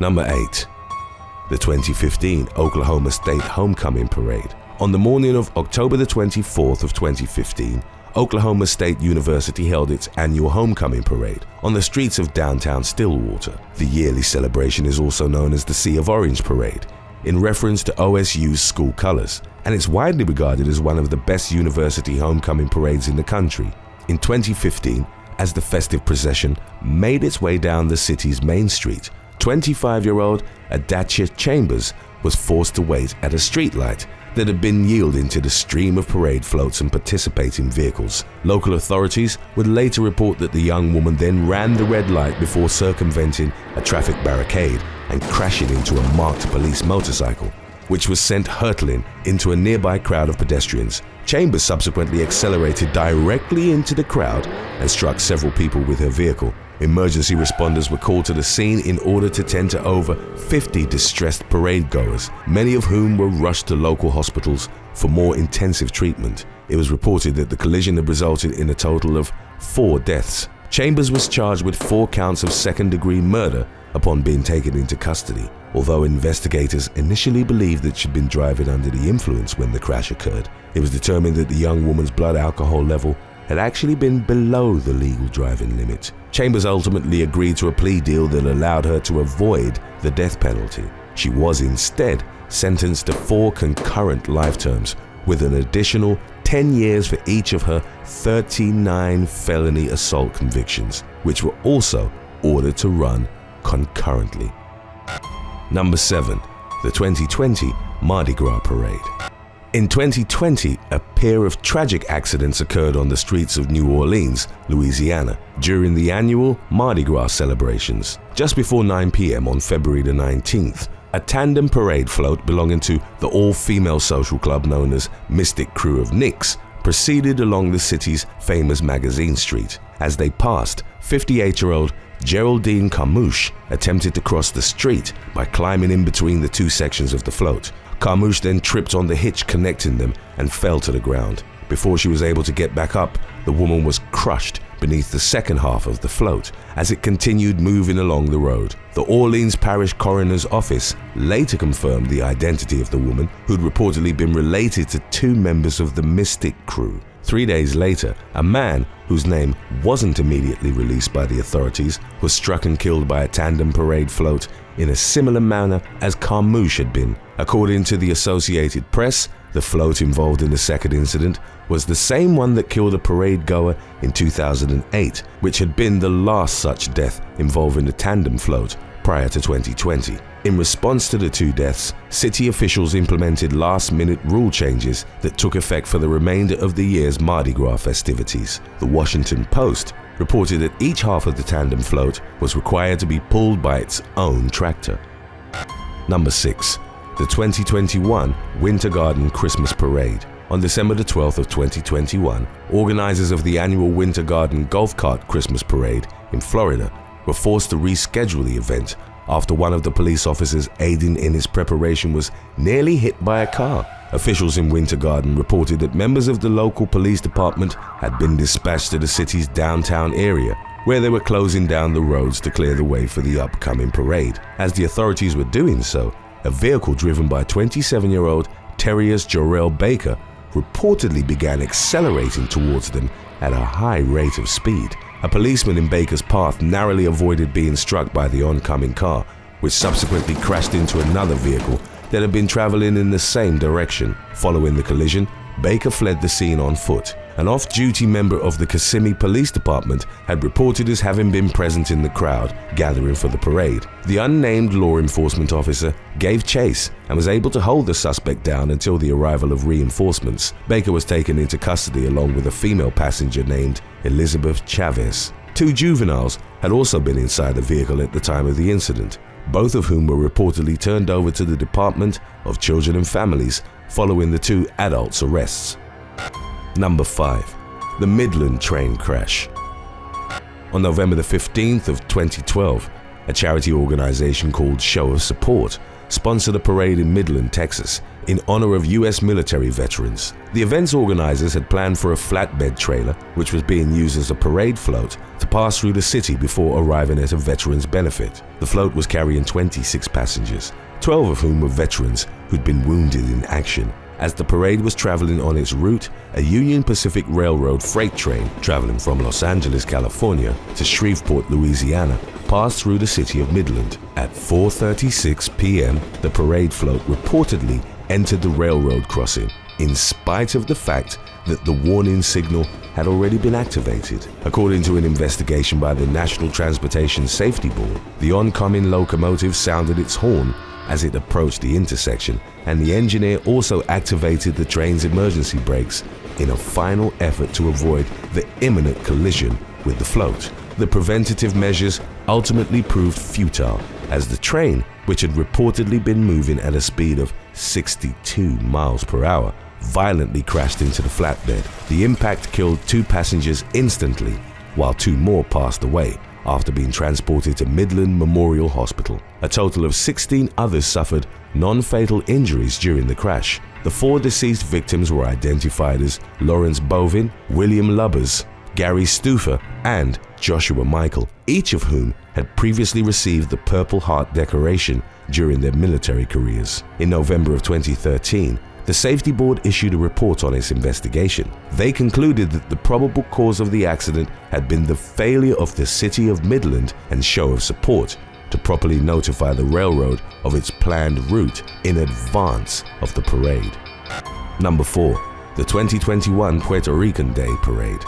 Number 8. The 2015 Oklahoma State Homecoming Parade. On the morning of October the 24th of 2015, Oklahoma State University held its annual homecoming parade on the streets of downtown Stillwater. The yearly celebration is also known as the Sea of Orange Parade, in reference to OSU's school colors, and it's widely regarded as one of the best university homecoming parades in the country. In 2015, as the festive procession made its way down the city's main street, 25-year-old Adacia Chambers was forced to wait at a streetlight that had been yielding to the stream of parade floats and participating vehicles. Local authorities would later report that the young woman then ran the red light before circumventing a traffic barricade and crashing into a marked police motorcycle, which was sent hurtling into a nearby crowd of pedestrians. Chambers subsequently accelerated directly into the crowd and struck several people with her vehicle. Emergency responders were called to the scene in order to tend to over 50 distressed parade goers, many of whom were rushed to local hospitals for more intensive treatment. It was reported that the collision had resulted in a total of 4 deaths. Chambers was charged with 4 counts of second-degree murder upon being taken into custody, although investigators initially believed that she'd been driving under the influence when the crash occurred. It was determined that the young woman's blood alcohol level had actually been below the legal driving limit. Chambers ultimately agreed to a plea deal that allowed her to avoid the death penalty. She was instead sentenced to 4 concurrent life terms, with an additional 10 years for each of her 39 felony assault convictions, which were also ordered to run concurrently. Number 7. The 2020 Mardi Gras Parade. In 2020, a pair of tragic accidents occurred on the streets of New Orleans, Louisiana, during the annual Mardi Gras celebrations. Just before 9 p.m. on February the 19th, a tandem parade float belonging to the all-female social club known as Mystic Crew of Nicks proceeded along the city's famous Magazine Street. As they passed, 58-year-old Geraldine Carmouche attempted to cross the street by climbing in between the 2 sections of the float. Carmouche then tripped on the hitch connecting them and fell to the ground. Before she was able to get back up, the woman was crushed beneath the second half of the float as it continued moving along the road. The Orleans Parish Coroner's Office later confirmed the identity of the woman, who'd reportedly been related to 2 members of the Mystic Crew. 3 days later, a man whose name wasn't immediately released by the authorities was struck and killed by a tandem parade float in a similar manner as Carmouche had been. According to the Associated Press, the float involved in the second incident was the same one that killed a parade goer in 2008, which had been the last such death involving a tandem float prior to 2020. In response to the 2 deaths, city officials implemented last-minute rule changes that took effect for the remainder of the year's Mardi Gras festivities. The Washington Post reported that each half of the tandem float was required to be pulled by its own tractor. Number 6. The 2021 Winter Garden Christmas Parade. On December the 12th of 2021, organizers of the annual Winter Garden Golf Cart Christmas Parade in Florida were forced to reschedule the event after one of the police officers aiding in its preparation was nearly hit by a car. Officials in Winter Garden reported that members of the local police department had been dispatched to the city's downtown area, where they were closing down the roads to clear the way for the upcoming parade. As the authorities were doing so, a vehicle driven by 27-year-old Terrius Jorel Baker reportedly began accelerating towards them at a high rate of speed. A policeman in Baker's path narrowly avoided being struck by the oncoming car, which subsequently crashed into another vehicle that had been traveling in the same direction. Following the collision, Baker fled the scene on foot. An off-duty member of the Kissimmee Police Department had reported as having been present in the crowd gathering for the parade. The unnamed law enforcement officer gave chase and was able to hold the suspect down until the arrival of reinforcements. Baker was taken into custody along with a female passenger named Elizabeth Chavez. 2 juveniles had also been inside the vehicle at the time of the incident, both of whom were reportedly turned over to the Department of Children and Families following the 2 adults' arrests. Number 5. The Midland Train Crash. On November the 15th of 2012, a charity organization called Show of Support, sponsored a parade in Midland, Texas, in honor of U.S. military veterans. The event's organizers had planned for a flatbed trailer, which was being used as a parade float, to pass through the city before arriving at a veterans benefit. The float was carrying 26 passengers, 12 of whom were veterans who'd been wounded in action. As the parade was traveling on its route, a Union Pacific Railroad freight train traveling from Los Angeles, California to Shreveport, Louisiana, passed through the city of Midland. At 4:36 p.m., the parade float reportedly entered the railroad crossing, in spite of the fact that the warning signal had already been activated. According to an investigation by the National Transportation Safety Board, the oncoming locomotive sounded its horn as it approached the intersection, and the engineer also activated the train's emergency brakes in a final effort to avoid the imminent collision with the float. The preventative measures ultimately proved futile, as the train, which had reportedly been moving at a speed of 62 miles per hour, violently crashed into the flatbed. The impact killed 2 passengers instantly, while 2 more passed away after being transported to Midland Memorial Hospital. A total of 16 others suffered non-fatal injuries during the crash. The 4 deceased victims were identified as Lawrence Bovin, William Lubbers, Gary Stufer, and Joshua Michael, each of whom had previously received the Purple Heart decoration during their military careers. In November of 2013, the Safety Board issued a report on its investigation. They concluded that the probable cause of the accident had been the failure of the City of Midland and Show of Support to properly notify the railroad of its planned route in advance of the parade. Number 4. The 2021 Puerto Rican Day Parade.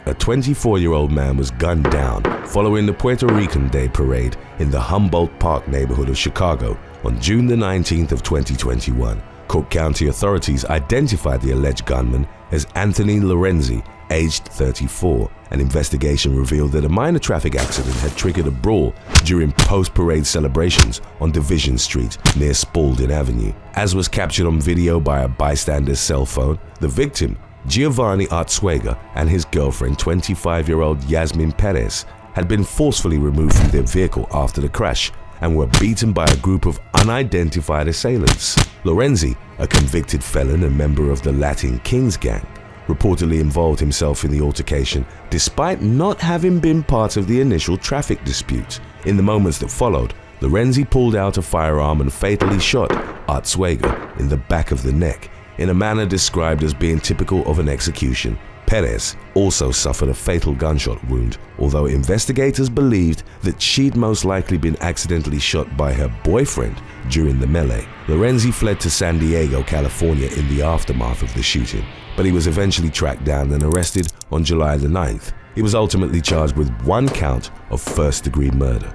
A 24-year-old man was gunned down following the Puerto Rican Day Parade in the Humboldt Park neighborhood of Chicago on June the 19th of 2021. Cook County authorities identified the alleged gunman as Anthony Lorenzi, aged 34. An investigation revealed that a minor traffic accident had triggered a brawl during post-parade celebrations on Division Street near Spaulding Avenue. As was captured on video by a bystander's cell phone, the victim, Giovanni Arzuaga, and his girlfriend, 25-year-old Yasmin Perez, had been forcefully removed from their vehicle after the crash and were beaten by a group of unidentified assailants. Lorenzi, a convicted felon and member of the Latin Kings gang, reportedly involved himself in the altercation despite not having been part of the initial traffic dispute. In the moments that followed, Lorenzi pulled out a firearm and fatally shot Arzuaga in the back of the neck in a manner described as being typical of an execution. Perez also suffered a fatal gunshot wound, although investigators believed that she'd most likely been accidentally shot by her boyfriend during the melee. Lorenzi fled to San Diego, California in the aftermath of the shooting, but he was eventually tracked down and arrested on July the 9th. He was ultimately charged with 1 count of first-degree murder.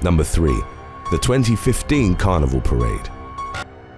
Number 3. The 2015 Carnival Parade.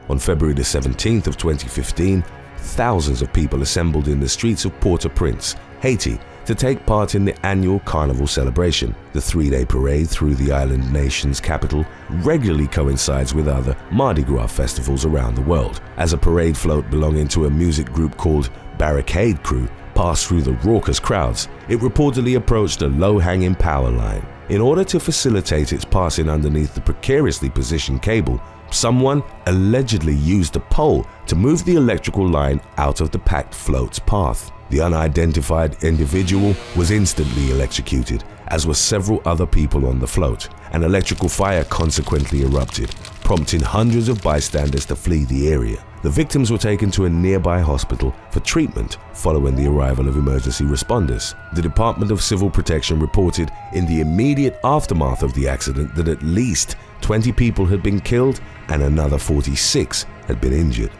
On February the 17th of 2015, thousands of people assembled in the streets of Port-au-Prince, Haiti, to take part in the annual Carnival celebration. The 3-day parade through the island nation's capital regularly coincides with other Mardi Gras festivals around the world. As a parade float belonging to a music group called Barricade Crew passed through the raucous crowds, it reportedly approached a low-hanging power line. In order to facilitate its passing underneath the precariously positioned cable, someone allegedly used a pole to move the electrical line out of the packed float's path. The unidentified individual was instantly electrocuted, as were several other people on the float. An electrical fire consequently erupted, prompting hundreds of bystanders to flee the area. The victims were taken to a nearby hospital for treatment following the arrival of emergency responders. The Department of Civil Protection reported in the immediate aftermath of the accident that at least 20 people had been killed and another 46 had been injured.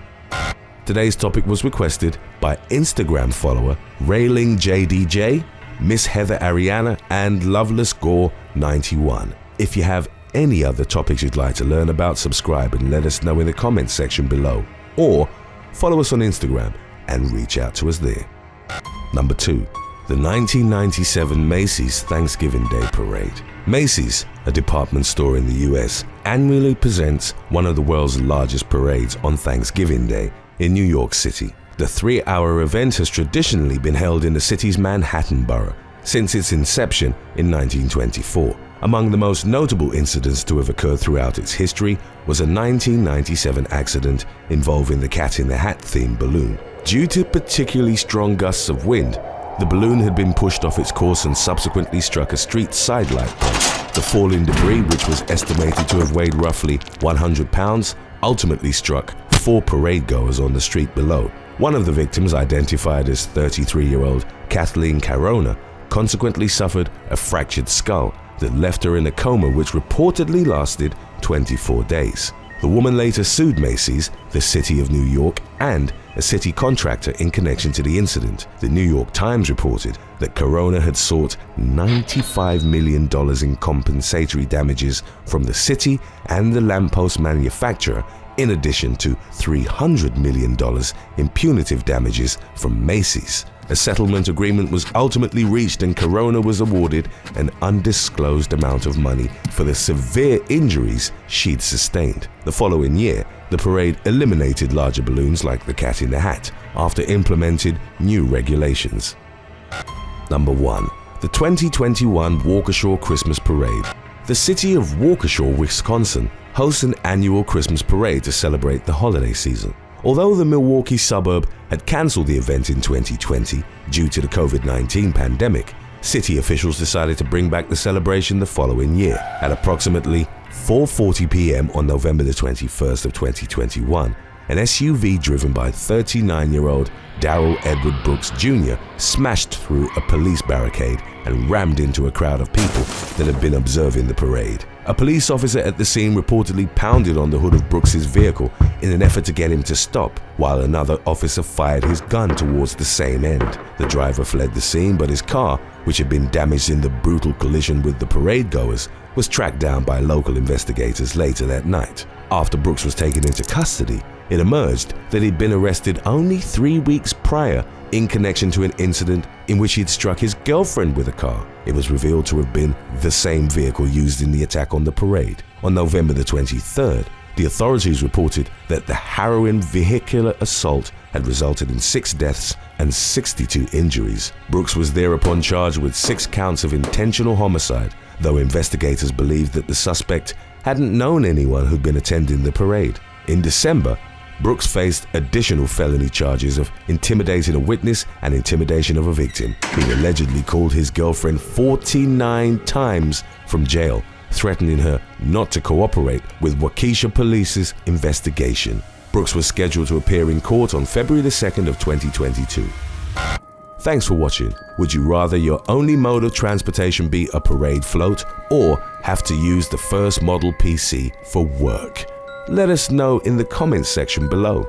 Today's topic was requested by Instagram follower RailingJDJ, Miss Heather Ariana, and Loveless Gore 91. If you have any other topics you'd like to learn about, subscribe and let us know in the comments section below, or follow us on Instagram and reach out to us there. Number 2. The 1997 Macy's Thanksgiving Day Parade. Macy's, a department store in the US, annually presents one of the world's largest parades on Thanksgiving Day in New York City. The 3-hour event has traditionally been held in the city's Manhattan borough since its inception in 1924. Among the most notable incidents to have occurred throughout its history was a 1997 accident involving the Cat in the Hat themed balloon. Due to particularly strong gusts of wind, the balloon had been pushed off its course and subsequently struck a street side light post. The falling debris, which was estimated to have weighed roughly 100 pounds, ultimately struck 4 parade goers on the street below. One of the victims, identified as 33-year-old Kathleen Carona, consequently suffered a fractured skull that left her in a coma which reportedly lasted 24 days. The woman later sued Macy's, the City of New York, and a city contractor in connection to the incident. The New York Times reported that Carona had sought $95 million in compensatory damages from the city and the lamppost manufacturer, in addition to $300 million in punitive damages from Macy's. A settlement agreement was ultimately reached and Carona was awarded an undisclosed amount of money for the severe injuries she'd sustained. The following year, the parade eliminated larger balloons like the Cat in the Hat after implemented new regulations. Number 1. The 2021 Waukesha Christmas Parade. The city of Waukesha, Wisconsin, hosts an annual Christmas parade to celebrate the holiday season. Although the Milwaukee suburb had cancelled the event in 2020 due to the COVID-19 pandemic, city officials decided to bring back the celebration the following year. At approximately 4:40 p.m. on November the 21st of 2021, an SUV driven by 39-year-old Darrell Edward Brooks Jr. smashed through a police barricade and rammed into a crowd of people that had been observing the parade. A police officer at the scene reportedly pounded on the hood of Brooks's vehicle in an effort to get him to stop, while another officer fired his gun towards the same end. The driver fled the scene, but his car, which had been damaged in the brutal collision with the parade goers, was tracked down by local investigators later that night. After Brooks was taken into custody, it emerged that he'd been arrested only 3 weeks prior in connection to an incident in which he'd struck his girlfriend with a car. It was revealed to have been the same vehicle used in the attack on the parade. On November the 23rd, the authorities reported that the harrowing vehicular assault had resulted in 6 deaths and 62 injuries. Brooks was thereupon charged with 6 counts of intentional homicide, though investigators believed that the suspect hadn't known anyone who'd been attending the parade. In December, Brooks faced additional felony charges of intimidating a witness and intimidation of a victim. He allegedly called his girlfriend 49 times from jail, threatening her not to cooperate with Waukesha Police's investigation. Brooks was scheduled to appear in court on February the 2nd of 2022. Thanks for watching. Would you rather your only mode of transportation be a parade float or have to use the first model PC for work? Let us know in the comments section below.